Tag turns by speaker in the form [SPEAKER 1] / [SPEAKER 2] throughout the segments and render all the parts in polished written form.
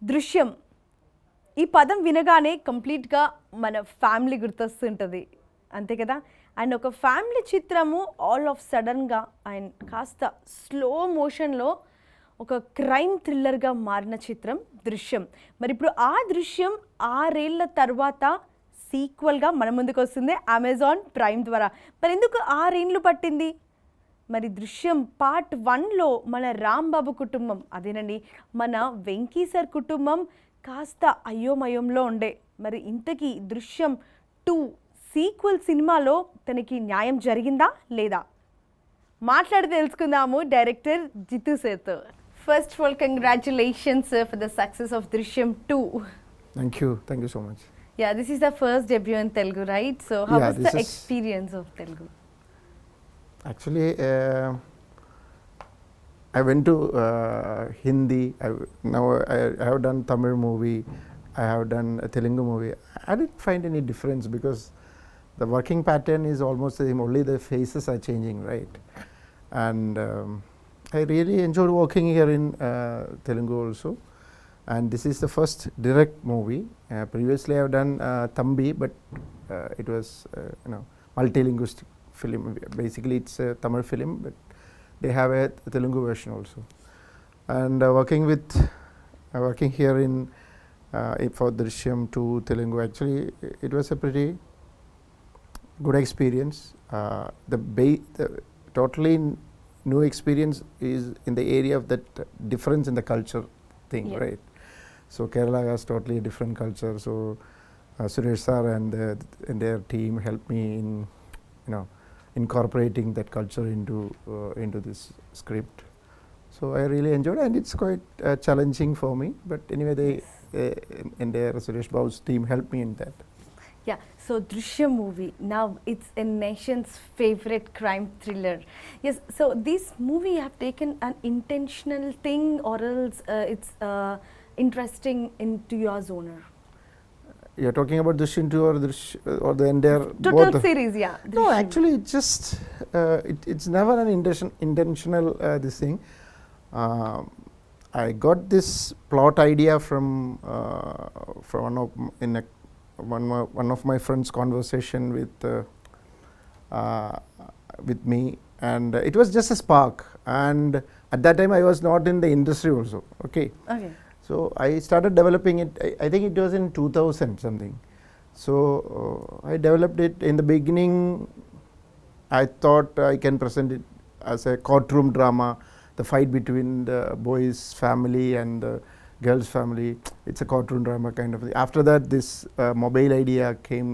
[SPEAKER 1] దృశ్యం ఈ పదం వినగానే కంప్లీట్గా మన ఫ్యామిలీ గుర్తొస్తుంటుంది అంతే కదా. అండ్ ఒక ఫ్యామిలీ చిత్రము ఆల్ ఆఫ్ సడన్గా అండ్ కాస్త స్లో మోషన్లో ఒక క్రైమ్ థ్రిల్లర్గా మారిన చిత్రం దృశ్యం. మరి ఇప్పుడు ఆ దృశ్యం 6 ఏళ్ల తర్వాత సీక్వెల్గా మన ముందుకు వస్తుంది అమెజాన్ ప్రైమ్ ద్వారా. మరి ఎందుకు 6 ఏళ్ళు పట్టింది? మరి దృశ్యం పార్ట్ 1లో మన రాంబాబు కుటుంబం, అదేనండి మన వెంకీ సార్ కుటుంబం కాస్త అయోమయంలో ఉండే. మరి ఇంతకీ దృశ్యం 2 సీక్వెల్ సినిమాలో తనకి న్యాయం జరిగిందా లేదా మాట్లాడి తెలుసుకుందాము డైరెక్టర్ జితు సార్తో. First of all congratulations for the success of దృశ్యం 2.
[SPEAKER 2] Thank you so much.
[SPEAKER 1] Yeah, this is the first debut in Telugu, right? So how was the experience of Telugu?
[SPEAKER 2] Actually, I went to Hindi. Now I have done Tamil movie. I have done a Telugu movie. I didn't find any difference because the working pattern is almost the same. Only the faces are changing, right? And I really enjoyed working here in Telugu also. And this is the first direct movie. Previously I have done Thambi, but it was multilinguistic film. Basically it's a Tamil film, but they have a Telugu version also. And working here in for Drushyam 2 Telugu, actually it was a pretty good experience. The totally new experience is in the area of that difference in the culture thing, yeah. Right? So Kerala has totally different culture. So Suresh sir and their team helped me in incorporating that culture into this script. So I really enjoyed it, and it's quite challenging for me. But anyway, they and their Suresh Babu's team helped me in that.
[SPEAKER 1] Yeah, so Drushyam movie, now it's a nation's favorite crime thriller. Yes, so this movie you have taken an intentional thing or else it's interesting into your genre?
[SPEAKER 2] You're talking about Drushyam 2 or the entire
[SPEAKER 1] total series, yeah.
[SPEAKER 2] No, actually it's just it's never an intentional this thing. I got this plot idea from one of my friends' conversation with me, and it was just a spark. And at that time I was not in the industry also. Okay. So I started developing it. I think it was in 2000 something. So I developed it. In the beginning I thought I can present it as a courtroom drama, the fight between the boy's family and the girl's family. It's a courtroom drama kind of thing. After that, this mobile idea came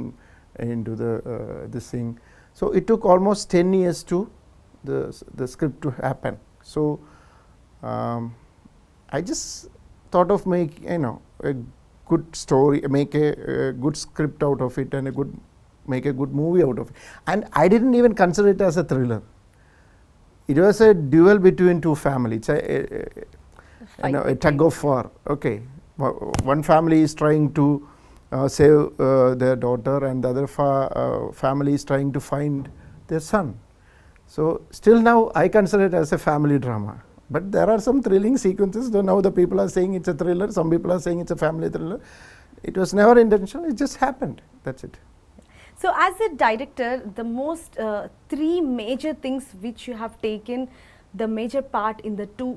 [SPEAKER 2] into this thing. So it took almost 10 years to the script to happen. So I just thought of make a good story, make a good script out of it, and make a good movie out of it. And I didn't even consider it as a thriller. It was a duel between two families. A tug of war. Okay, one family is trying to save their daughter, and the other family is trying to find their son. So still now I consider it as a family drama. But there are some thrilling sequences. Though now the people are saying it's a thriller, some people are saying it's a family thriller. It was never intentional, it just happened. That's it.
[SPEAKER 1] So as a director, the most 3 major things which you have taken the major part in the 2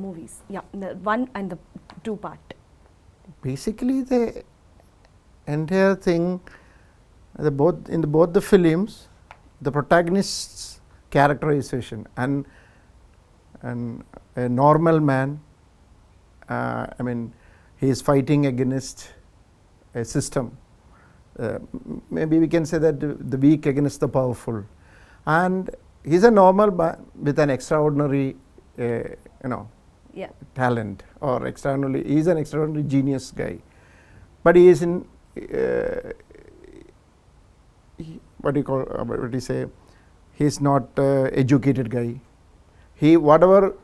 [SPEAKER 1] movies. Yeah, the 1 and the 2 part.
[SPEAKER 2] Basically the entire thing, in both the films, the protagonist's characterization and a normal man, he is fighting against a system. Maybe we can say that the weak against the powerful, and he's a normal man with an extraordinary talent, or he's an extraordinary genius guy, but he is in what do you say, he's not educated guy. Whatever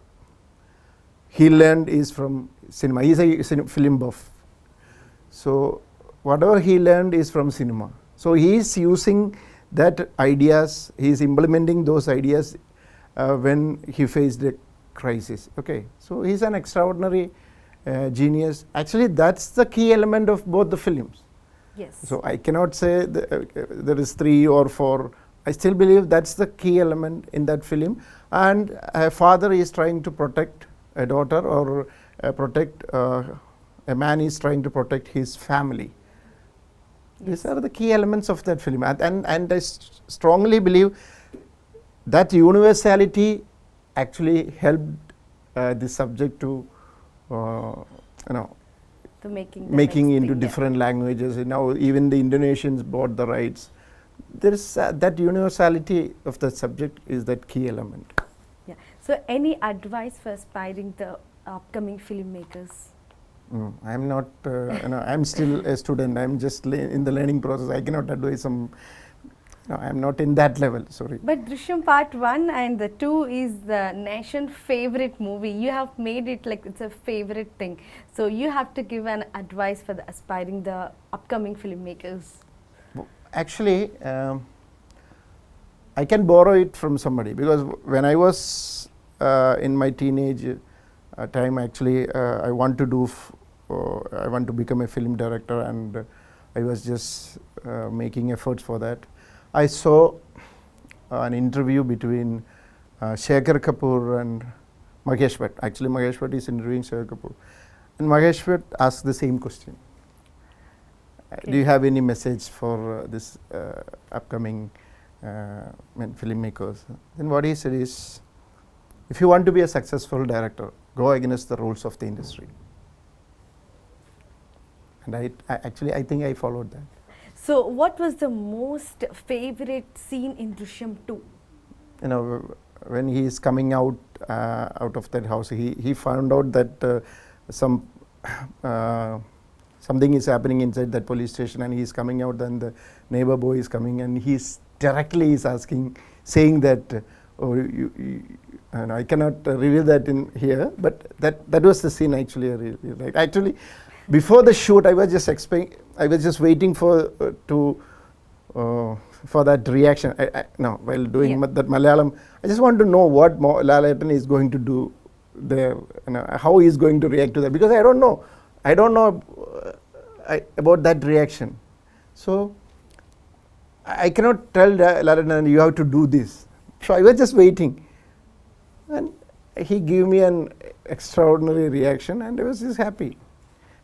[SPEAKER 2] he learned is from cinema. He is a film buff. So whatever he learned is from cinema. So he is using that ideas, he is implementing those ideas when he faced a crisis. Okay, so he is an extraordinary genius. Actually, that's the key element of both the films.
[SPEAKER 1] Yes.
[SPEAKER 2] So I cannot say there is 3 or 4. I still believe that's the key element in that film. And a father is trying to protect a daughter, or a man is trying to protect his family. These are the key elements of that film. And I strongly believe that universality actually helped the subject to,
[SPEAKER 1] To
[SPEAKER 2] making into different languages. Now even the Indonesians bought the rights. There is that universality of the subject is that key element.
[SPEAKER 1] Yeah. So any advice for aspiring the upcoming filmmakers?
[SPEAKER 2] I'm not, I'm still a student. I'm just in the learning process. I cannot advise some. No, I'm not in that level. Sorry.
[SPEAKER 1] But Drushyam Part 1 and the 2 is the nation favorite movie. You have made it like it's a favorite thing. So you have to give an advice for the aspiring the upcoming filmmakers.
[SPEAKER 2] Actually, I can borrow it from somebody, because when I was in my teenage time, actually, I want to become a film director, and I was just making efforts for that. I saw an interview between Shekhar Kapoor and Mahesh Bhatt. Actually, Mahesh Bhatt is interviewing Shekhar Kapoor, and Mahesh Bhatt asked the same question. Do you have any message for this upcoming filmmakers? Then what he said is, if you want to be a successful director, go against the rules of the industry. And I think I followed that.
[SPEAKER 1] So what was the most favorite scene in Drushyam 2?
[SPEAKER 2] When he is coming out of that house, he found out that something is happening inside that police station, and he is coming out. Then the neighbor boy is coming, and he's directly is saying that, and I cannot reveal that in here, but that was the scene actually I really liked. Actually, before the shoot, I was just waiting for that reaction. While doing that Malayalam, I just want to know what Lalaatan is going to do there, how he is going to react to that, because I don't know about that reaction. So I cannot tell Lalaatan, you have to do this. So I was just waiting, and he gave me an extraordinary reaction, and I was just happy.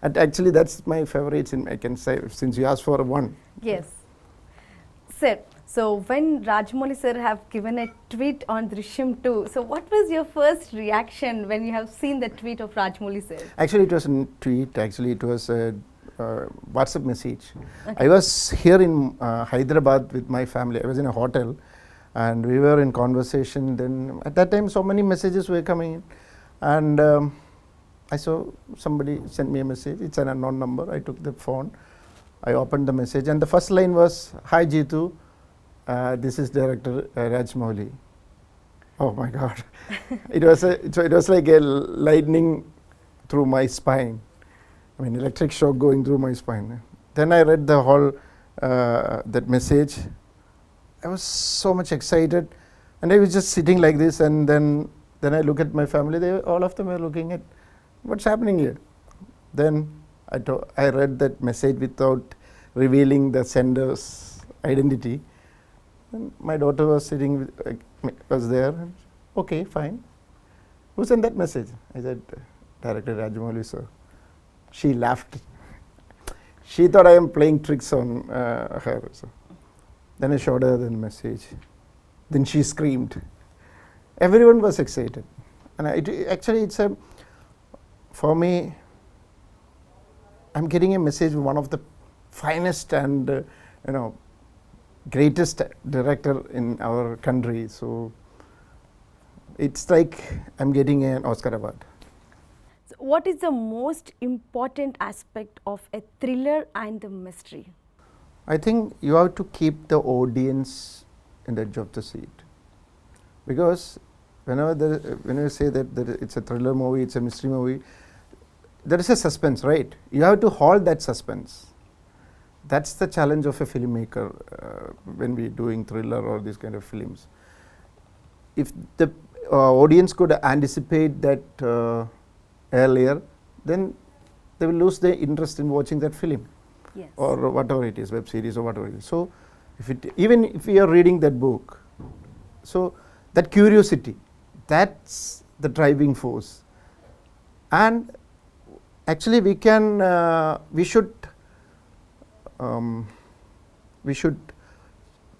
[SPEAKER 2] And actually, that's my favorite scene, I can say, since you asked for one.
[SPEAKER 1] Yes. Sir, so when Rajmouli sir have given a tweet on Drushyam 2, so what was your first reaction when you have seen the tweet of Rajmouli sir?
[SPEAKER 2] Actually, it was a tweet. Actually, it was a WhatsApp message. Okay. I was here in Hyderabad with my family. I was in a hotel, and we were in conversation. Then at that time, so many messages were coming in, and I saw somebody sent me a message. It's an unknown number. I took the phone. I opened the message, and the first line was, "Hi Jeethu, this is director Rajmouli." Oh my God! It was like a lightning through my spine. I mean, electric shock going through my spine. Then I read the whole that message. I was so much excited, and I was just sitting like this. And then I look at my family. All of them were looking at, what's happening here? Then I read that message without revealing the sender's identity. And my daughter was was there. Okay, fine. Who sent that message? I said, Director Rajmouli sir. She laughed. She thought I am playing tricks on her. So. Then I showed her the message. Then she screamed. Everyone was excited. And for me, I'm getting a message from one of the finest and greatest director in our country. So it's like I'm getting an Oscar award.
[SPEAKER 1] So what is the most important aspect of a thriller and the mystery?
[SPEAKER 2] I think you have to keep the audience in the edge of the seat, because when you say that it's a thriller movie, it's a mystery movie, there is a suspense, right? You have to hold that suspense. That's the challenge of a filmmaker when we're doing thriller or these kind of films. If the audience could anticipate that earlier, then they will lose their interest in watching that film.
[SPEAKER 1] Yes.
[SPEAKER 2] Or whatever it is, web series or whatever it is. So, even if we are reading that book, so that curiosity, that's the driving force. And actually we should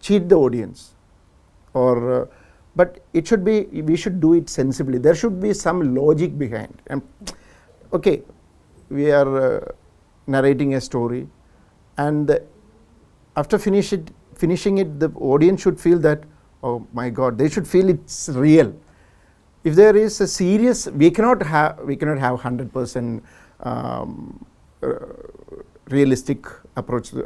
[SPEAKER 2] cheat the audience, or but it should be, we should do it sensibly. There should be some logic behind. And okay, we are narrating a story, and after finishing it, the audience should feel that, oh my God, they should feel it's real. If there is a serious, we cannot have 100% realistic approach to,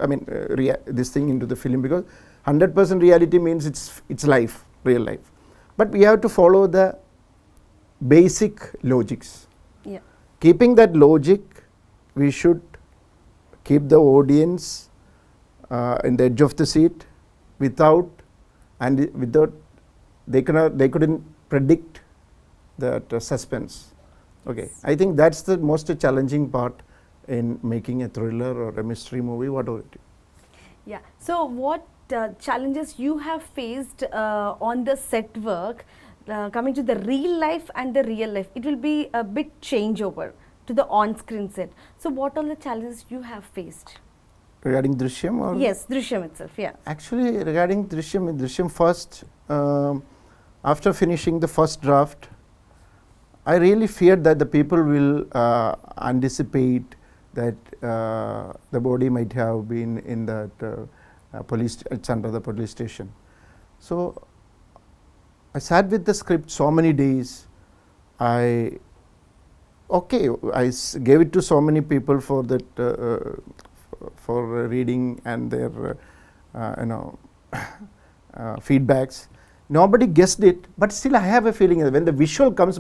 [SPEAKER 2] this thing into the film, because 100% reality means it's life, real life. But we have to follow the basic logics.
[SPEAKER 1] Yeah.
[SPEAKER 2] Keeping that logic, we should keep the audience in the edge of the seat, without they couldn't predict that suspense. Okay, I think that's the most challenging part in making a thriller or a mystery movie, whatever it is.
[SPEAKER 1] Yeah. So what challenges you have faced on the set work, coming to the real life and the real life? It will be a bit changeover to the on-screen set. So what are the challenges you have faced?
[SPEAKER 2] Regarding Drushyam? Or
[SPEAKER 1] yes, Drushyam itself, yeah.
[SPEAKER 2] Actually, regarding Drushyam first, after finishing the first draft, I really feared that the people will anticipate that the body might have been in that it's under the police station. So I sat with the script so many days. I gave it to so many people for that for reading and their feedbacks. Nobody guessed it, but still I have a feeling that when the visual comes,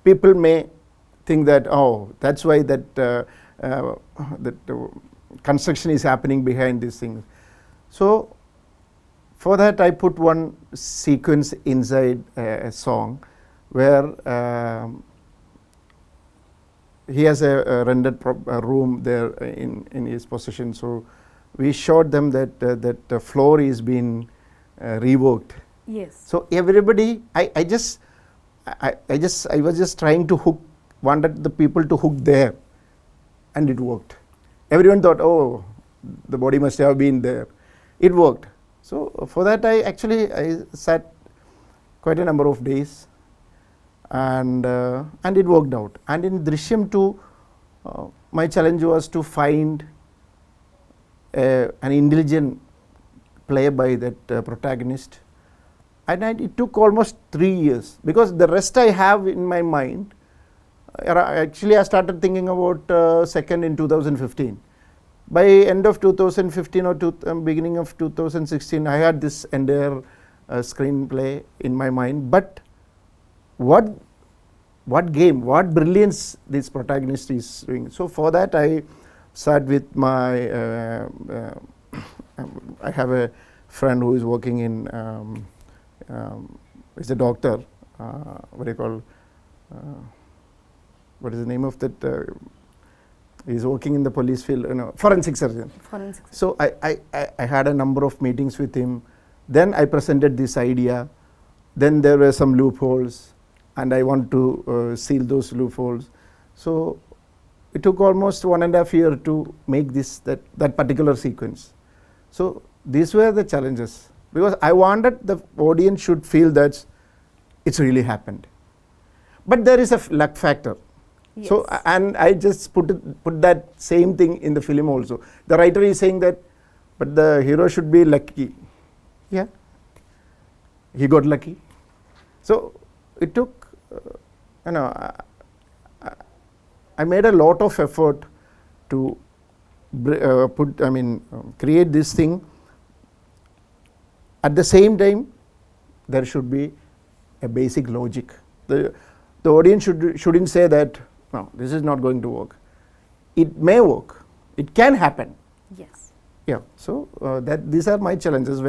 [SPEAKER 2] people may think that, oh, that's why that construction is happening behind these things. So for that I put one sequence inside a song where he has a rented room there in his possession. So we showed them that the floor is being reworked.
[SPEAKER 1] Yes.
[SPEAKER 2] So everybody, I was just trying to wanted the people to hook there, and it worked. Everyone thought, oh, the body must have been there. It worked. So for that I sat quite a number of days, and it worked out. And in Drushyam 2, my challenge was to find an intelligent play by that protagonist. And it took almost 3 years, because the rest I have in my mind. Actually, I started thinking about second in 2015. By end of 2015 or beginning of 2016, I had this entire screenplay in my mind. But what brilliance this protagonist is doing. So for that I sat with my, I have a friend who is working in, is a doctor, what do you call, what is the name of that, he's working in the police field, forensic surgeon. So I had a number of meetings with him. Then I presented this idea. Then there were some loopholes, and I want to seal those loopholes. So it took almost 1.5 years to make that particular sequence. So these were the challenges, because I wanted the audience should feel that it's really happened. But there is a luck factor. Yes. So, and I just put that same thing in the film also. The writer is saying that, but the hero should be lucky. Yeah, he got lucky. So it took, I made a lot of effort to create this thing. At the same time, there should be a basic logic. The audience shouldn't say that, no, this is not going to work. It may work. It can happen.
[SPEAKER 1] Yes.
[SPEAKER 2] Yeah. So these are my challenges.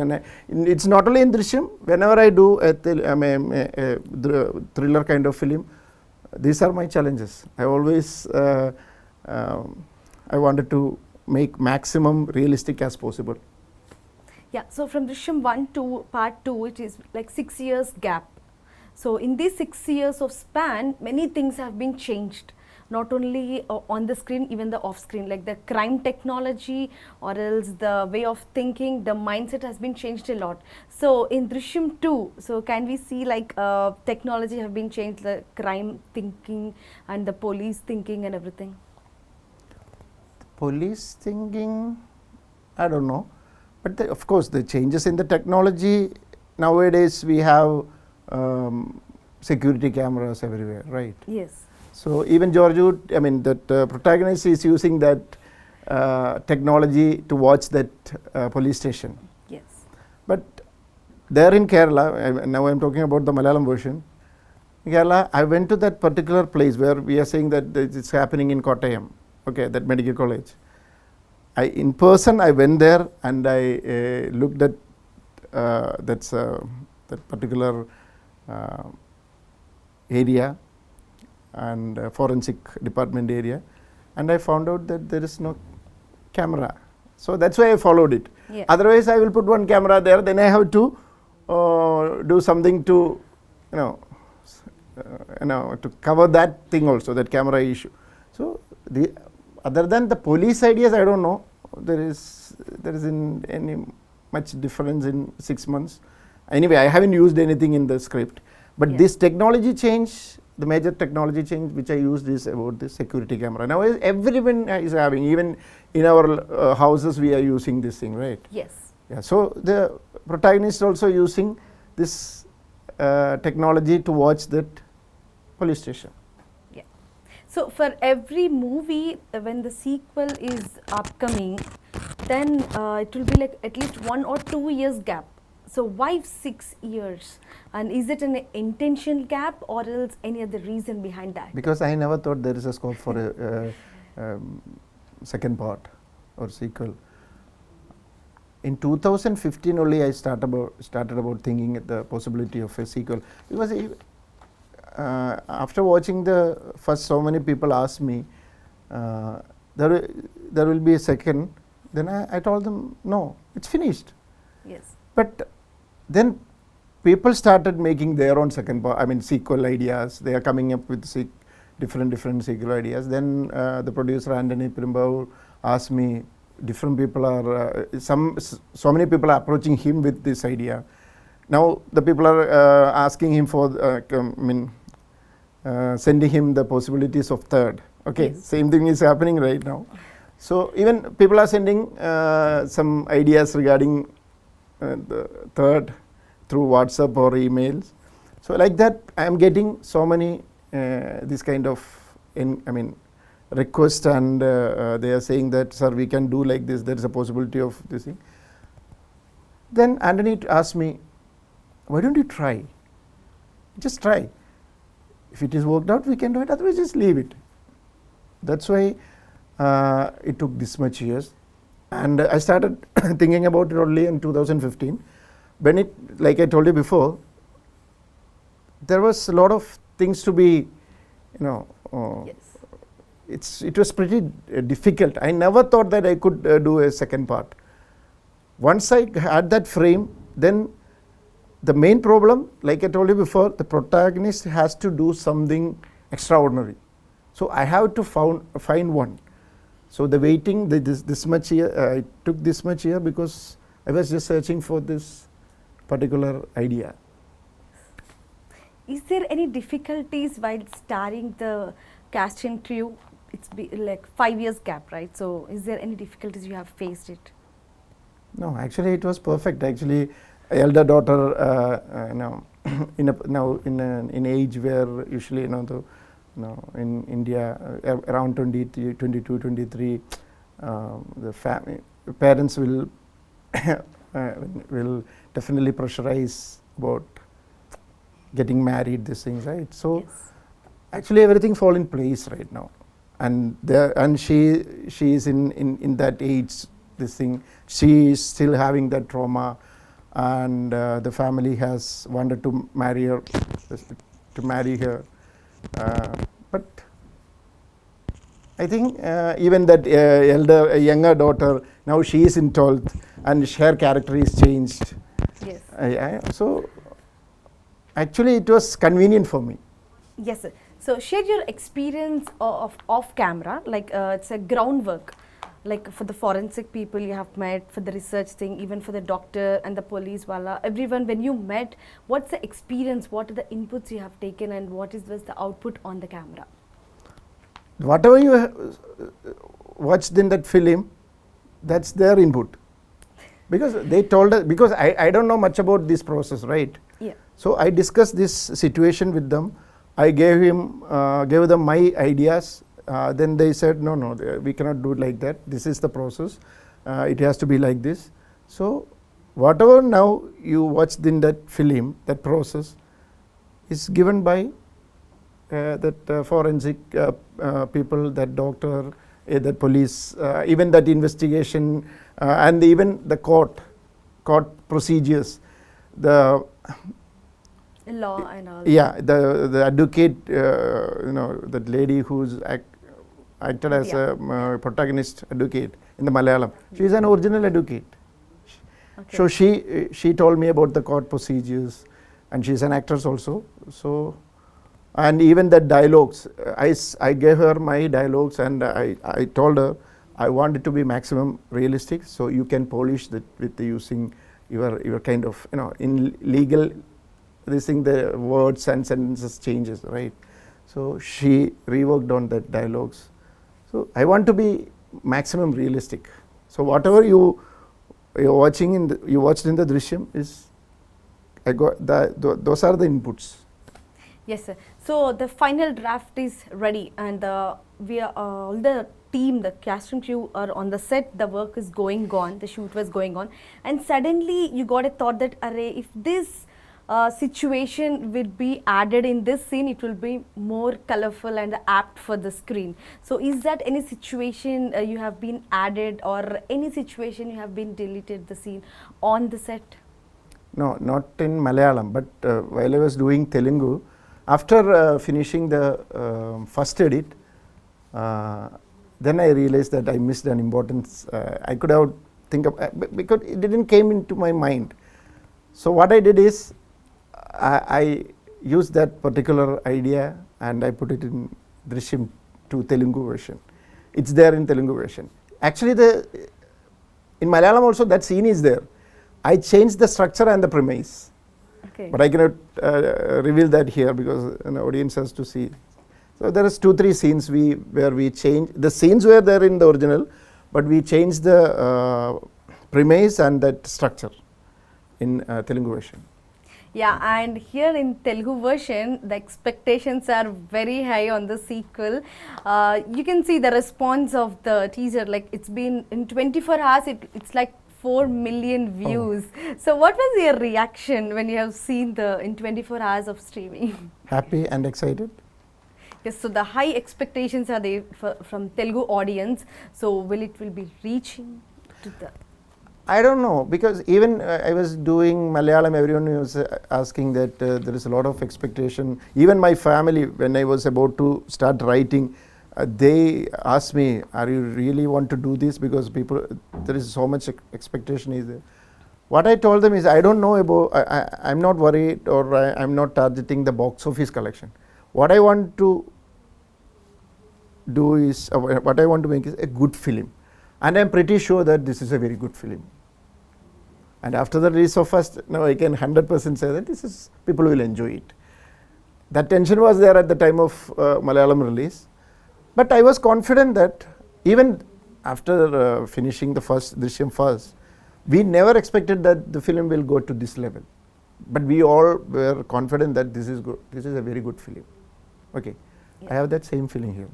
[SPEAKER 2] It's not only in Drushyam. Whenever I do a thriller kind of film, these are my challenges. I always I wanted to make maximum realistic as possible.
[SPEAKER 1] Yeah, so from Drishyam 1 to part 2, it is like 6 years gap. So in these 6 years of span, many things have been changed. Not only on the screen, even the off screen, like the crime technology or else the way of thinking, the mindset has been changed a lot. So in Drishyam 2, so can we see like technology have been changed, the crime thinking and the police thinking and everything?
[SPEAKER 2] Police thinking, I don't know. But of course, the changes in the technology, nowadays we have security cameras everywhere, right?
[SPEAKER 1] Yes.
[SPEAKER 2] So even George Wood, I mean, that protagonist is using that technology to watch that police station.
[SPEAKER 1] Yes.
[SPEAKER 2] But there in Kerala, now I'm talking about the Malayalam version. In Kerala, I went to that particular place where we are saying that it's happening in Kottayam, okay, that medical college. In person, I went there and I looked at that particular area and forensic department area, and I found out that there is no camera. So that's why I followed it.
[SPEAKER 1] Yeah.
[SPEAKER 2] Otherwise, I will put one camera there, then I have to do something to, to cover that thing also, that camera issue. So other than the police ideas, I don't know. There isn't any much difference in 6 months. Anyway, I haven't used anything in the script. But this technology change, the major technology change which I used is about the security camera. Now everyone is having, even in our houses we are using this thing, right?
[SPEAKER 1] Yes.
[SPEAKER 2] Yeah. So the protagonist also using this technology to watch that police station.
[SPEAKER 1] So for every movie, when the sequel is upcoming, then it will be like at least 1 or 2 years gap. So why 6 years? And is it an intentional gap or else any other reason behind that?
[SPEAKER 2] Because I never thought there is a scope for a second part or sequel. In 2015 only I started about thinking the possibility of a sequel. Because after watching the first, so many people asked me, there will be a second. Then I told them, no, it's finished.
[SPEAKER 1] Yes.
[SPEAKER 2] But then people started making their own second part, I mean sequel ideas. They are coming up with different sequel ideas. Then the producer Antony Perumbavoor asked me, different people are, so many people are approaching him with this idea. Now the people are asking him for, sending him the possibilities of third. Okay, yes. Same thing is happening right now. So even people are sending some ideas regarding the third through WhatsApp or emails. So like that, I am getting so many this kind of request, and they are saying that, sir, we can do like this. There is a possibility of this thing. Then Antony asked me, why don't you try? Just try. If it is worked out, we can do it. Otherwise, just leave it. That's why it took this much years. And I started thinking about it only in 2015. When it, like I told you before, there was a lot of things to be, yes. It was pretty difficult. I never thought that I could do a second part. Once I had that frame, then the main problem, like I told you before, the protagonist has to do something extraordinary. So I have to find one. So the waiting, this much year, I took this much year because I was just searching for this particular idea.
[SPEAKER 1] Is there any difficulties while starring the cast and crew? It's like 5 years gap, right? So is there any difficulties you have faced it?
[SPEAKER 2] No, actually it was perfect. Actually, elder daughter, in an age where usually in India around 22, 23, the parents will will definitely pressurize about getting married, these things, right? So yes. Actually everything fall in place right now, and she is in that age. This thing, she is still having that trauma, and the family has wanted to marry her. But I think even that younger daughter, now she is in 12th and her character is changed.
[SPEAKER 1] Yes.
[SPEAKER 2] So actually it was convenient for me.
[SPEAKER 1] Yes, sir. So share your experience of off camera, like it's a groundwork, like for the forensic people you have met, for the research thing, even for the doctor and the police wala, everyone when you met, what's the experience, what are the inputs you have taken and what was the output on the camera?
[SPEAKER 2] Whatever you watched in that film, that's their input. Because they told us, because I don't know much about this process, right?
[SPEAKER 1] Yeah.
[SPEAKER 2] So I discussed this situation with them. I gave them my ideas. Then they said, no, we cannot do it like that. This is the process. It has to be like this. So whatever now you watched in that film, that process is given by that forensic people, that doctor, that police, even that investigation, and even the court procedures, the
[SPEAKER 1] law and all.
[SPEAKER 2] Yeah, the advocate, that lady who's acted as a protagonist advocate in the Malayalam. She is an original advocate.
[SPEAKER 1] Okay.
[SPEAKER 2] So she told me about the court procedures, and she's an actress also. So, and even the dialogues, I gave her my dialogues, and I told her I want it to be maximum realistic, so you can polish that with using your kind of, in legal, this thing, the words and sentences changes, right? So she reworked on that dialogues. So I want to be maximum realistic. So whatever you watched in the Drushyam is, I got those are the inputs.
[SPEAKER 1] Yes, sir. So the final draft is ready, and we are all the team, the cast and crew are on the set. The work is going on, the shoot was going on, and suddenly you got a thought that, array, if this situation will be added in this scene, it will be more colorful and apt for the screen. So is that any situation you have been added, or any situation you have been deleted the scene on the set?
[SPEAKER 2] No, not in Malayalam, but while I was doing Telugu, after finishing the first edit, then I realized that I missed an importance. I could have think of, because it didn't came into my mind. So what I did is, I used that particular idea and I put it in Drushyam2 Telugu version. It's there in Telugu version. Actually, in Malayalam also that scene is there. I changed the structure and the premise.
[SPEAKER 1] Okay.
[SPEAKER 2] But I cannot reveal that here because an audience has to see. So there is 2-3 scenes where we changed. The scenes were there in the original, but we changed the premise and that structure in Telugu version.
[SPEAKER 1] Yeah, and here in Telugu version, the expectations are very high on the sequel. You can see the response of the teaser, like it's been in 24 hours, it's like 4 million views. Oh. So what was your reaction when you have seen in 24 hours of streaming?
[SPEAKER 2] Happy and excited.
[SPEAKER 1] Yes, so the high expectations are there from Telugu audience. So will be reaching to the...
[SPEAKER 2] I don't know, because even I was doing Malayalam, everyone was asking that there is a lot of expectation. Even my family, when I was about to start writing, they asked me, are you really want to do this? Because there is so much expectation is there. What I told them is, I don't know about, I'm not worried, or I'm not targeting the box office collection. What I want to do is, what I want to make is a good film. And I'm pretty sure that this is a very good film. And after the release of first, now I can 100% say that people will enjoy it. That tension was there at the time of Malayalam release. But I was confident that even after finishing the first Drushyam first, we never expected that the film will go to this level. But we all were confident that this is good. This is a very good film. Okay, yeah. I have that same feeling here.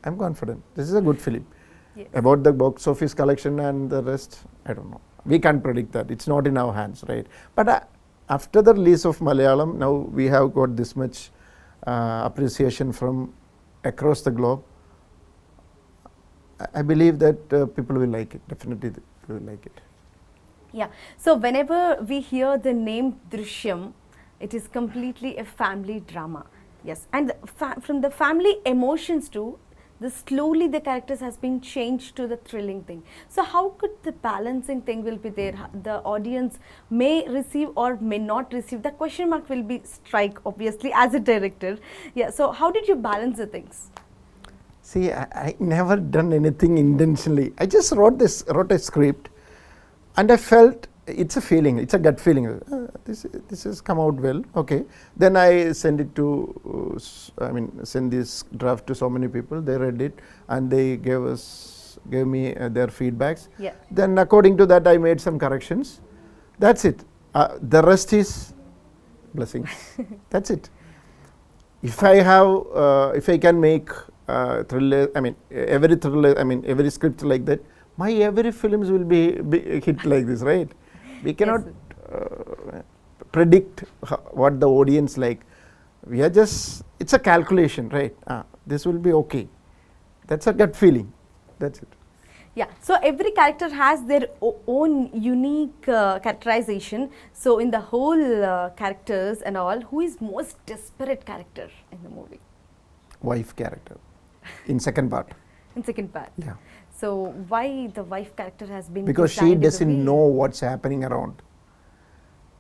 [SPEAKER 2] I'm confident. This is a good film. Yes. About the box office collection and the rest, I don't know. We can't predict that. It's not in our hands, right? But after the release of Malayalam, now we have got this much appreciation from across the globe. I believe that people will like it. Definitely people will like it.
[SPEAKER 1] Yeah. So whenever we hear the name Drushyam, it is completely a family drama. Yes, and from the family emotions too, slowly the characters has been changed to the thrilling thing. So how could the balancing thing will be there? The audience may receive or may not receive. The question mark will be strike obviously as a director. Yeah. So how did you balance the things?
[SPEAKER 2] See, I never done anything intentionally. I just wrote a script, and I felt it's a feeling, it's a gut feeling. This has come out well. Okay, then I send it to, send this draft to so many people. They read it and they gave me their feedbacks.
[SPEAKER 1] Yeah.
[SPEAKER 2] Then according to that, I made some corrections. That's it. The rest is blessings. That's it. If I can make thriller, every script like that, my every films will be hit like this, right? We cannot predict what the audience like. We are just, it's a calculation, right? This will be okay. That's a gut feeling. That's it.
[SPEAKER 1] Yeah, so every character has their own unique characterization. So in the whole characters and all, who is most desperate character in the movie?
[SPEAKER 2] Wife character in second part.
[SPEAKER 1] In second part.
[SPEAKER 2] Yeah.
[SPEAKER 1] So why the wife character has been
[SPEAKER 2] because she doesn't know what's happening around.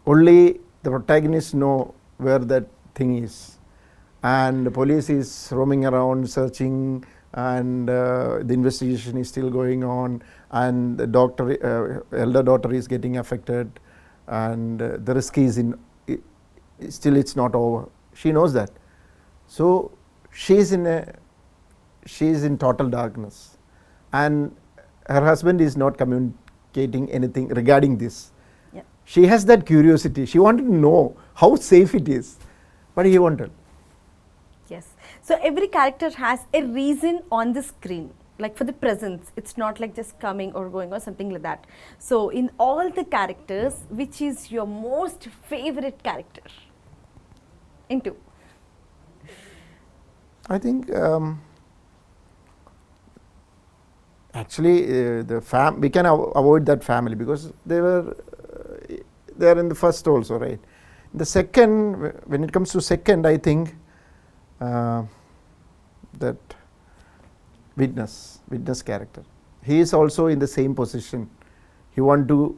[SPEAKER 2] Only the protagonist know where that thing is, and the police is roaming around searching, and the investigation is still going on, and the elder daughter is getting affected, and the risk is still it's not over. She knows that, so she is in total darkness. And her husband is not communicating anything regarding this.
[SPEAKER 1] Yeah.
[SPEAKER 2] She has that curiosity. She wanted to know how safe it is, but he won't tell.
[SPEAKER 1] Yes. So every character has a reason on the screen, like for the presence. It's not like just coming or going or something like that. So in all the characters, which is your most favorite character? Into?
[SPEAKER 2] I think actually we can avoid that family because they are in the first also, right? The second, when it comes to second, I think that witness character, he is also in the same position. He want to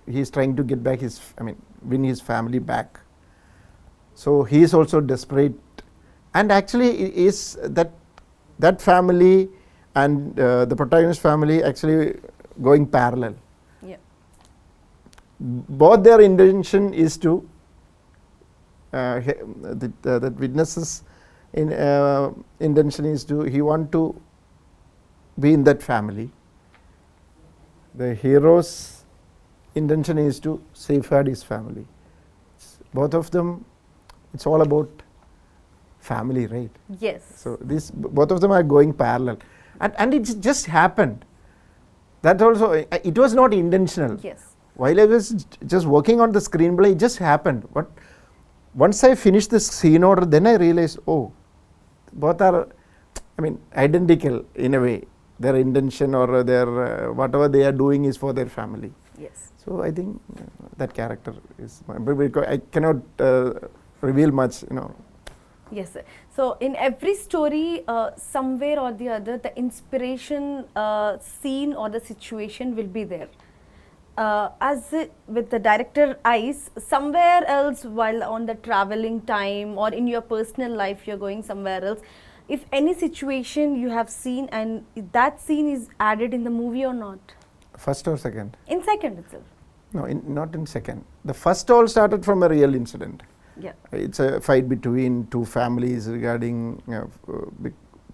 [SPEAKER 2] he is trying to get back win his family back. So he is also desperate, and actually is that family and the protagonist family actually going parallel.
[SPEAKER 1] Yeah.
[SPEAKER 2] Both their intention is to that witnesses intention is to, he want to be in that family. The hero's intention is to safeguard his family. Both of them, it's all about family, right?
[SPEAKER 1] Yes.
[SPEAKER 2] So both of them are going parallel, and it just happened. That also, it was not intentional.
[SPEAKER 1] Yes.
[SPEAKER 2] While I was just working on the screenplay, it just happened. But once I finished the scene order, then I realized, oh, both are, identical in a way. Their intention or their whatever they are doing is for their family.
[SPEAKER 1] Yes.
[SPEAKER 2] So I think that character is, because I cannot reveal much,
[SPEAKER 1] Yes, sir. So in every story, somewhere or the other, the inspiration scene or the situation will be there. With the director eyes, somewhere else while on the traveling time or in your personal life, you're going somewhere else. If any situation you have seen and that scene is added in the movie or not?
[SPEAKER 2] First or second?
[SPEAKER 1] In second itself.
[SPEAKER 2] No, not in second. The first all started from a real incident.
[SPEAKER 1] Yeah.
[SPEAKER 2] It's a fight between two families regarding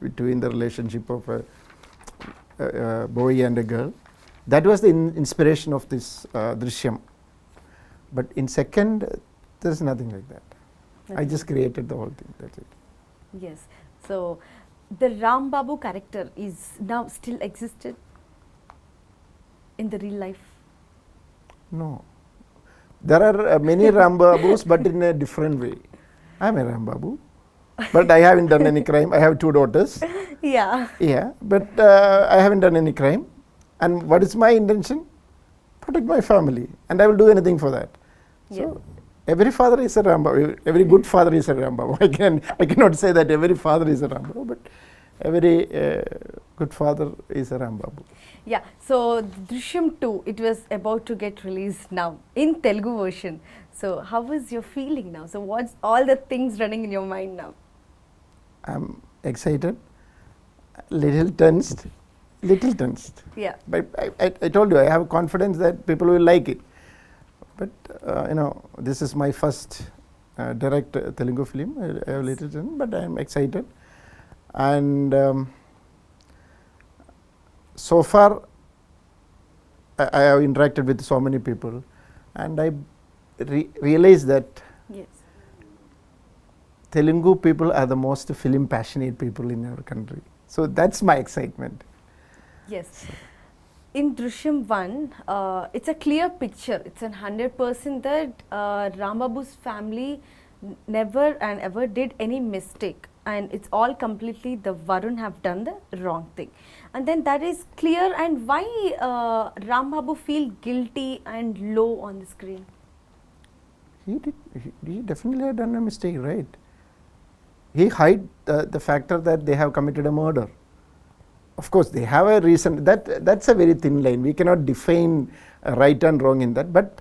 [SPEAKER 2] between the relationship of a boy and a girl. That was the inspiration of this Drushyam. But in second, there's nothing like that. I just created the whole thing. That's it.
[SPEAKER 1] Yes. So the Rambabu character is now still existed in the real life?
[SPEAKER 2] No. There are many Rambabus, but in a different way. I'm a Rambabu, but I haven't done any crime. I have two daughters.
[SPEAKER 1] Yeah.
[SPEAKER 2] Yeah, but I haven't done any crime. And what is my intention? Protect my family, and I will do anything for that. So every father is a Rambabu. Every good father is a Rambabu. I cannot say that every father is a Rambabu, but every good father is a Rambabu.
[SPEAKER 1] Yeah, so Drushyam 2, it was about to get released now in Telugu version. So how is your feeling now? So what's all the things running in your mind now?
[SPEAKER 2] I'm excited, little tensed.
[SPEAKER 1] Yeah.
[SPEAKER 2] But I told you, I have confidence that people will like it. But this is my first direct Telugu film. I have little tense, but I'm excited. And so far, I have interacted with so many people, and I realized that
[SPEAKER 1] Yes.
[SPEAKER 2] Telugu people are the most film passionate people in our country. So that's my excitement.
[SPEAKER 1] Yes. In Drushyam 1, it's a clear picture. It's 100% that Rambabu's family never and ever did any mistake. And it's all completely the Varun have done the wrong thing. And then that is clear. And why Rambabu feel guilty and low on the screen?
[SPEAKER 2] He definitely had done a mistake, right? He hid the factor that they have committed a murder. Of course, they have a reason. That's a very thin line. We cannot define right and wrong in that. But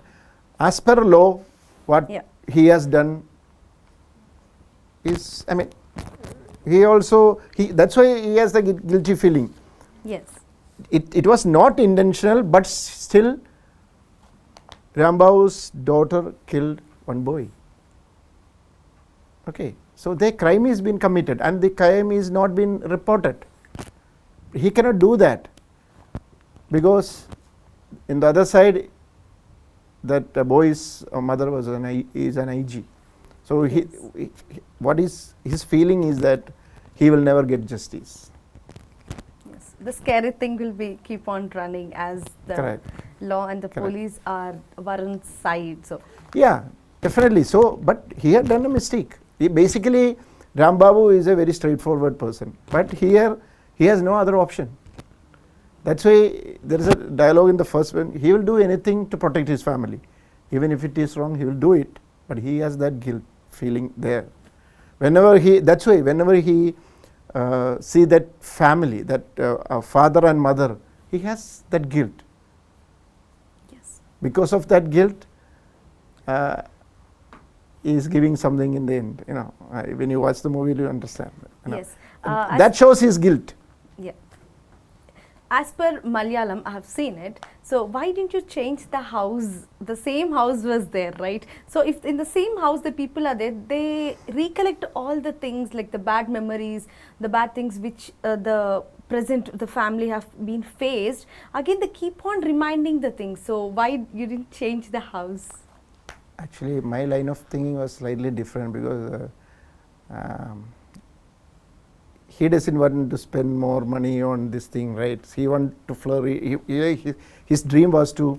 [SPEAKER 2] as per law, what he has done is, I mean, that's why he has the guilty feeling.
[SPEAKER 1] Yes.
[SPEAKER 2] It was not intentional, but still, Rambabu's daughter killed one boy. Okay, so the crime has been committed and the crime is not been reported. He cannot do that because in the other side, that boy's mother was is an IG. So what is his feeling is that he will never get justice.
[SPEAKER 1] Yes. The scary thing will be keep on running as the law and the police are Varun's side. So
[SPEAKER 2] yeah, definitely. So, but he had done a mistake. Basically, Rambabu is a very straightforward person, but here he has no other option. That's why there is a dialogue in the first one. He will do anything to protect his family. Even if it is wrong, he will do it. But he has that guilt feeling there. That's why whenever he see that family, that father and mother, he has that guilt.
[SPEAKER 1] yes.
[SPEAKER 2] Because of that guilt, he is giving something in the end. When you watch the movie, you understand.
[SPEAKER 1] Yes.
[SPEAKER 2] That shows his guilt.
[SPEAKER 1] Yeah. As per Malayalam, I have seen it. So why didn't you change the house? The same house was there, right? So if in the same house the people are there, they recollect all the things like the bad memories, the bad things which the family have been faced. Again, they keep on reminding the things. So why you didn't change the house?
[SPEAKER 2] Actually, my line of thinking was slightly different because he doesn't want to spend more money on this thing, right? He want to flourish. His dream was to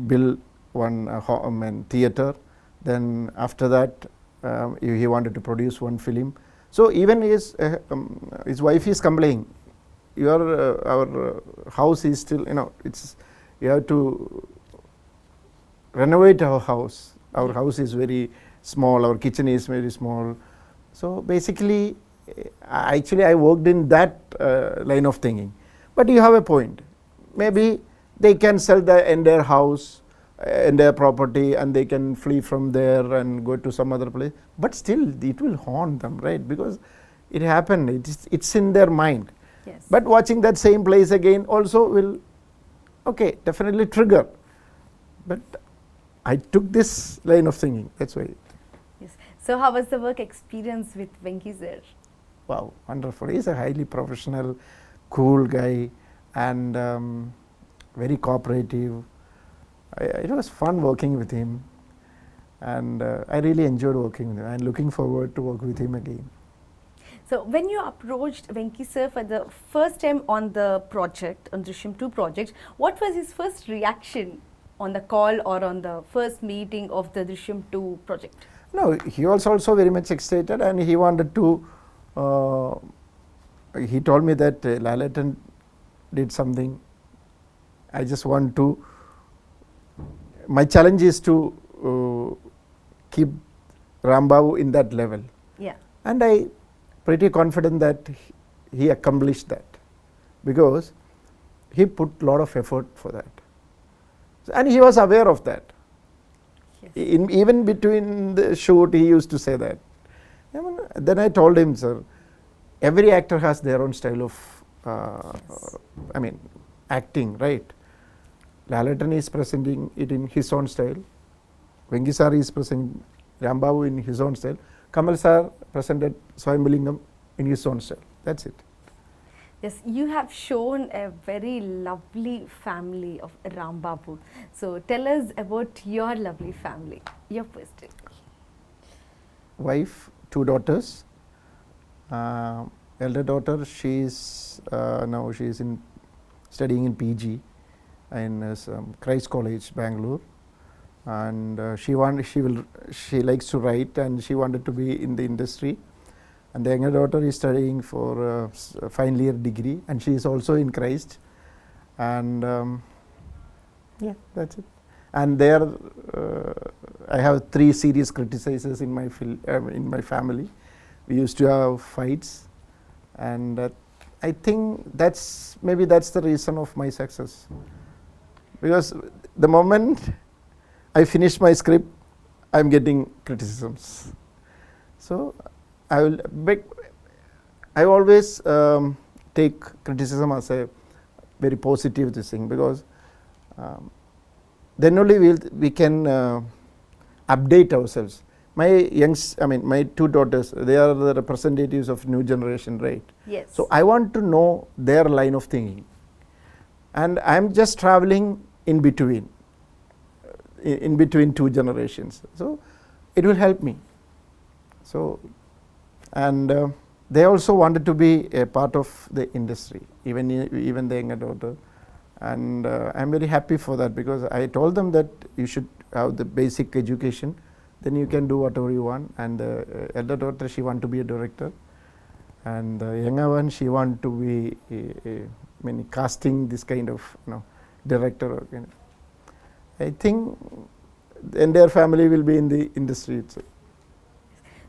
[SPEAKER 2] build one theater. Then after that, he wanted to produce one film. So even his wife is complaining. Our house is still, you have to renovate our house. Our house is very small. Our kitchen is very small. So basically, I worked in that line of thinking. But you have a point. Maybe they can sell the entire house, entire property, and they can flee from there and go to some other place. But still, it will haunt them, right? Because it happened. It's in their mind.
[SPEAKER 1] Yes.
[SPEAKER 2] But watching that same place again also will, definitely trigger. But I took this line of thinking. That's why.
[SPEAKER 1] Yes. So how was the work experience with Venki sir?
[SPEAKER 2] Wow, wonderful. He's a highly professional, cool guy and very cooperative. It was fun working with him and I really enjoyed working with him. I'm looking forward to work with him again.
[SPEAKER 1] So when you approached Venki sir for the first time on the project, on Drushyam 2 project, what was his first reaction on the call or on the first meeting of the Drushyam 2 project?
[SPEAKER 2] No, he was also very much excited and he wanted to, he told me that Lalaton did something. I just want to my challenge is to keep Rambabu in that level.
[SPEAKER 1] Yeah.
[SPEAKER 2] And I pretty confident that he accomplished that, because he put a lot of effort for that. And he was aware of that.
[SPEAKER 1] Yes.
[SPEAKER 2] Even between the shoot, he used to say that. Then I told him, sir, every actor has their own style of, acting, right? Lalaton is presenting it in his own style. Vengi sir is presenting Rambabu in his own style. Kamal sir presented Swayambulingam in his own style. That's it.
[SPEAKER 1] Yes, you have shown a very lovely family of Rambabu. So tell us about your lovely family, your first day.
[SPEAKER 2] Wife, 2 daughters. Elder daughter, she's now she's studying in PG in Christ College, Bangalore, and she likes to write, and she wanted to be in the industry. And the younger daughter is studying for a final year degree, and she is also in Christ. And yeah, that's it. And there, I have 3 serious criticizers in my family. We used to have fights, and I think maybe that's the reason of my success. Because the moment I finish my script, I'm getting criticisms. So I always take criticism as a very positive thing, because then only we can update ourselves. My 2 daughters, they are the representatives of new generation, right?
[SPEAKER 1] Yes.
[SPEAKER 2] So I want to know their line of thinking, and I'm just traveling in between 2 generations. So it will help me. So, and they also wanted to be a part of the industry, even the younger daughter, and I'm very happy for that, because I told them that you should have the basic education, then you can do whatever you want. And the elder daughter, she want to be a director, and the younger one, she want to be casting this kind of director. I think the entire family will be in the industry itself.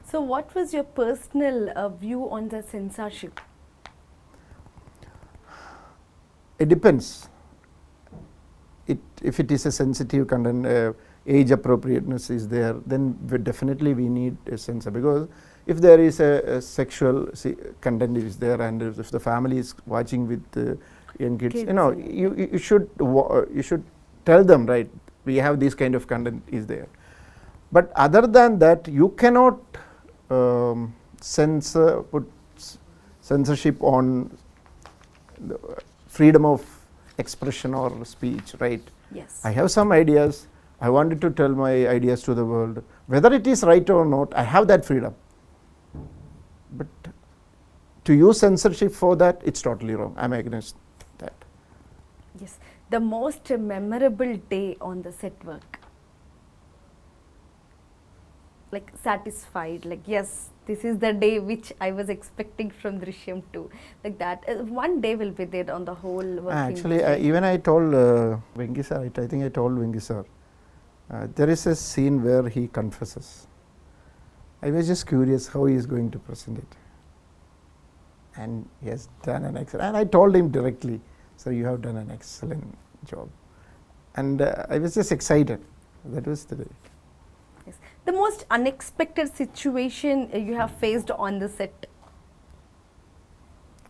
[SPEAKER 1] So what was your personal view on the censorship?
[SPEAKER 2] It depends. If it is a sensitive content, age appropriateness is there, then definitely we need a censor, because if there is a sexual content is there, and if the family is watching with young kids, you should tell them, right, we have this kind of content is there. But other than that, you cannot put censorship on the freedom of expression or speech, right?
[SPEAKER 1] Yes.
[SPEAKER 2] I have some ideas. I wanted to tell my ideas to the world. Whether it is right or not, I have that freedom. But to use censorship for that, it's totally wrong. I'm against that.
[SPEAKER 1] Yes. The most memorable day on the set work? Like satisfied, like yes, this is the day which I was expecting from Drushyam2. Like that, one day will be there on the whole working.
[SPEAKER 2] Actually, even I told Venki sir, I think I told Venki sir, there is a scene where he confesses. I was just curious how he is going to present it. And he has done an excellent, and I told him directly, sir, you have done an excellent job. And I was just excited. That was the day.
[SPEAKER 1] Yes. The most unexpected situation you have faced on the set?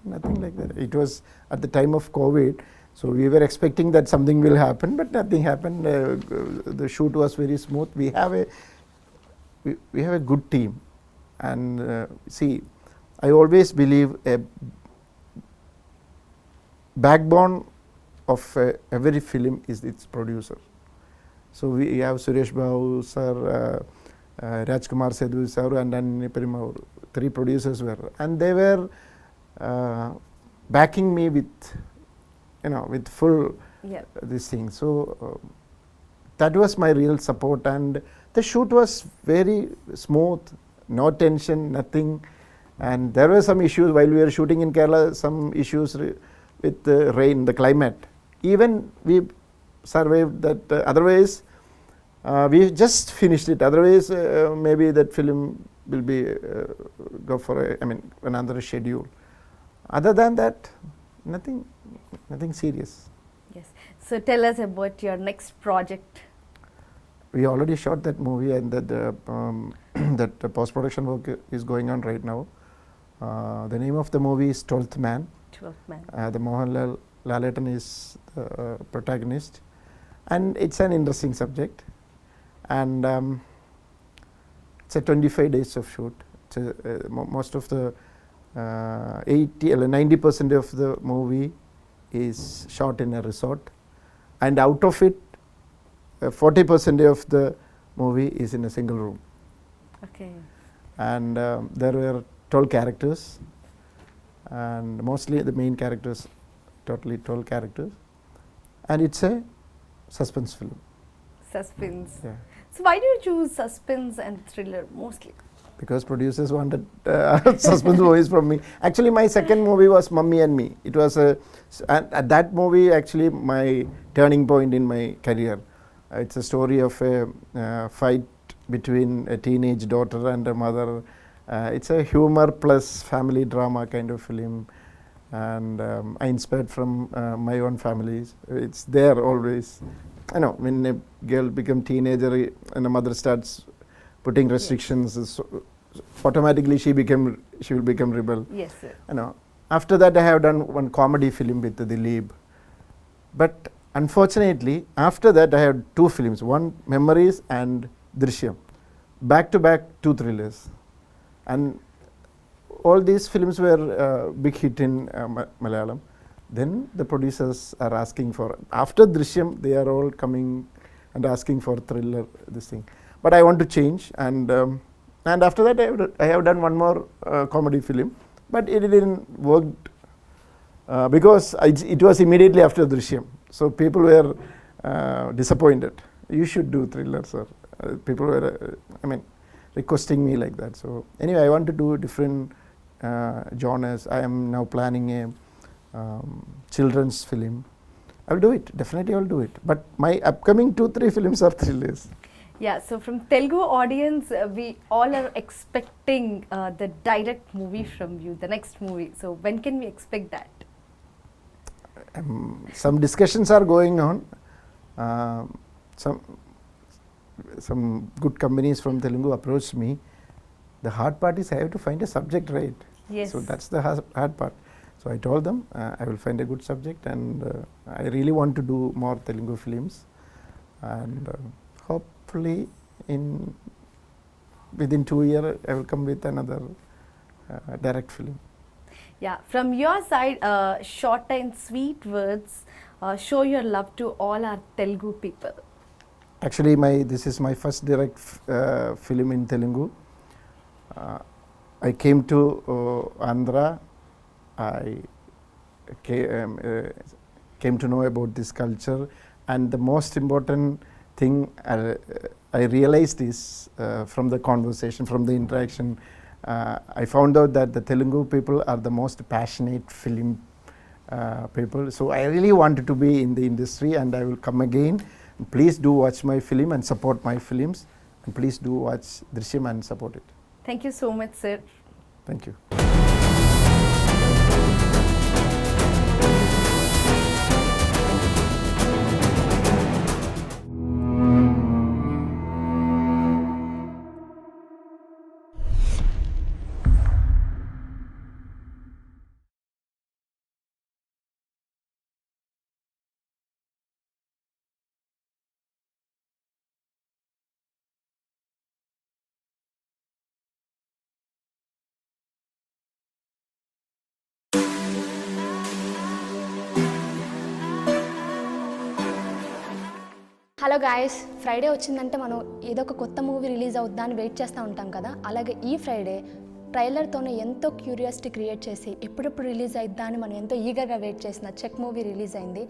[SPEAKER 2] Nothing like that. It was at the time of COVID, so we were expecting that something will happen, but nothing happened. The shoot was very smooth. We have a good team, and see, I always believe a backbone of every film is its producer. So we have Suresh Babu sir, Rajkumar, Sethupathy sir, and then Perumbavoor. 3 producers were, and they were backing me with full this thing. So that was my real support, and the shoot was very smooth, no tension, nothing. And there were some issues while we were shooting in Kerala, some issues with the rain, the climate. Even we survived that. Otherwise, We just finished it. Otherwise, maybe that film will be go for another schedule. Other than that, nothing serious.
[SPEAKER 1] Yes. So tell us about your next project.
[SPEAKER 2] We already shot that movie, and that post-production work is going on right now. The name of the movie is 12th Man.
[SPEAKER 1] 12th Man.
[SPEAKER 2] The Mohanlal Laletan is the protagonist, and it's an interesting subject. And it's a 25 days of shoot. Most of the 90% of the movie is shot in a resort, and out of it 40% of the movie is in a single room.
[SPEAKER 1] Okay.
[SPEAKER 2] And there were 12 characters, and mostly the main characters, totally 12 characters, and it's a suspense film.
[SPEAKER 1] Suspense.
[SPEAKER 2] Yeah.
[SPEAKER 1] So why do you choose suspense and thriller mostly?
[SPEAKER 2] Because producers wanted suspense movies from me. Actually, my second movie was Mummy and Me. It was at that movie actually my turning point in my career. It's a story of a fight between a teenage daughter and a mother. It's a humor plus family drama kind of film, and I inspired from my own families. It's there always. I know when a girl becomes teenager and a mother starts putting restrictions, so automatically she will become rebel.
[SPEAKER 1] Yes, sir.
[SPEAKER 2] After that, I have done one comedy film with Dilip, but unfortunately after that I have two films, one Memories and Drushyam, back to back, two thrillers, and all these films were big hit in Malayalam. Then the producers are asking for, after Drushyam they are all coming and asking for thriller, this thing. But I want to change, and after that I have done one more comedy film, but it didn't work because it was immediately after Drushyam. So people were disappointed. You should do thriller, sir. People were, requesting me like that. So anyway, I want to do different genres. I am now planning a children's film. I will do it. Definitely, I will do it. But my upcoming 2-3 films are thrillers.
[SPEAKER 1] Yeah, so from Telugu audience, we all are expecting the direct movie from you, the next movie. So when can we expect that?
[SPEAKER 2] Some discussions are going on. Some good companies from Telugu approached me. The hard part is I have to find a subject, right?
[SPEAKER 1] Yes.
[SPEAKER 2] So that's the hard part. So I told them I will find a good subject, and I really want to do more Telugu films, and hopefully within 2 years I will come with another direct film.
[SPEAKER 1] Yeah, from your side, short and sweet words, show your love to all our Telugu people.
[SPEAKER 2] Actually, this is my first direct film in Telugu. I came to Andhra. I came to know about this culture, and the most important thing I realized is from the conversation, from the interaction, I found out that the Telugu people are the most passionate film people. So I really wanted to be in the industry, and I will come again. Please do watch my film and support my films, and please do watch Drushyam and support it.
[SPEAKER 1] Thank you so much, sir.
[SPEAKER 2] Thank you.
[SPEAKER 3] Hello guys, Friday వచ్చిందంటే మనం ఏదో ఒక కొత్త movie release అవుద్దా అని wait చేస్తూ ఉంటాం కదా. అలాగే ఈ ఫ్రైడే ట్రైలర్తోనే ఎంతో క్యూరియాసిటీ క్రియేట్ చేసి ఎప్పుడెప్పుడు రిలీజ్ అయిద్దా అని మనం ఎంతో ఈగర్గా వెయిట్ చేసిన చెక్ మూవీ రిలీజ్ అయింది.